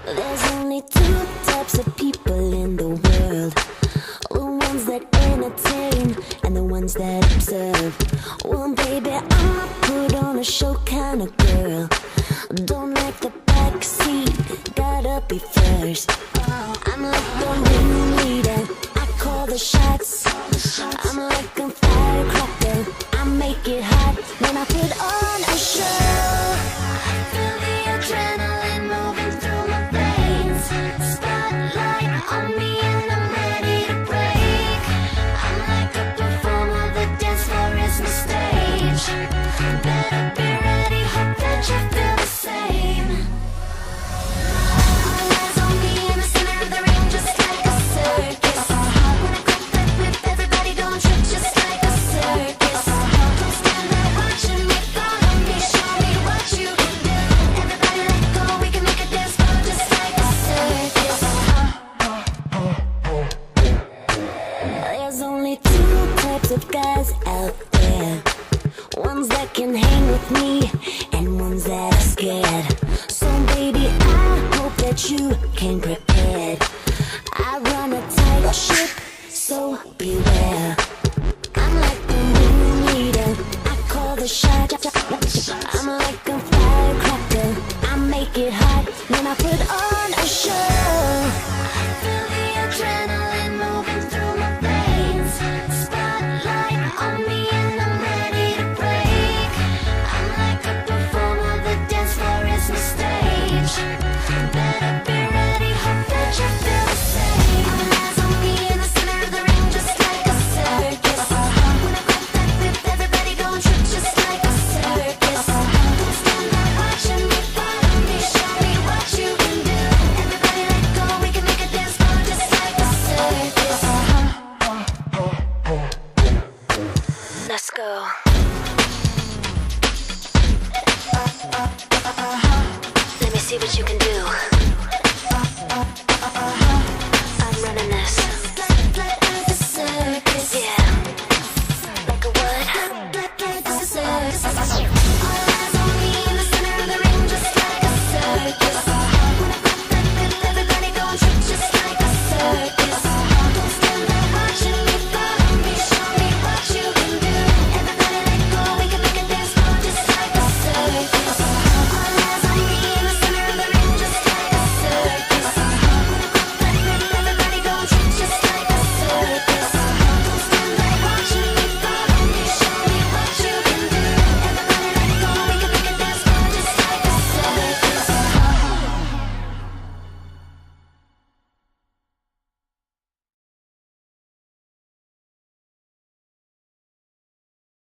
There's only two types of people in the world: the ones that entertain and the ones that observe. Well, baby, I'm a put on a show kind of girl. Don't like the backseat, gotta be first. I'm like the ringleader, I call the shots. I'm like a firecracker, I make it hot when I put on a show. Feel the adrenaline moving through my veins. Spotlight on me and I'm ready to break. I'm like a performer, the dance floor is my stage. Better be ready, hope that you feel the same. All eyes on me in the center of the ring, just like a circus. When I crack that whip, everybody gon' trip just like a circus. Don't stand there watching me, follow me, show me what you can do. Everybody let go, we can make a dance floor just like a circus. There's only two types of guys out there: ones that can hang with me and ones that are scared. So baby, I hope that you came prepared. I run a tight ship, so beware. I'm like the ringleader, I call the shot. I'm like a firecracker, I make it hot when I put on a show. Feel the adrenaline moving through my veins. Spotlight on me and I'm ready to break. I'm like a performer, the dance floor is my stage. Better be ready, hope that you feel the same. All eyes on me in the center of the ring, just like a circus. When I crack that whip, everybody gon' trip just like a circus. Don't stand there watching me, follow me, show me what you can do. Everybody let go, we can make a dance floor just like a circus. Let's go. Let me see what you can do.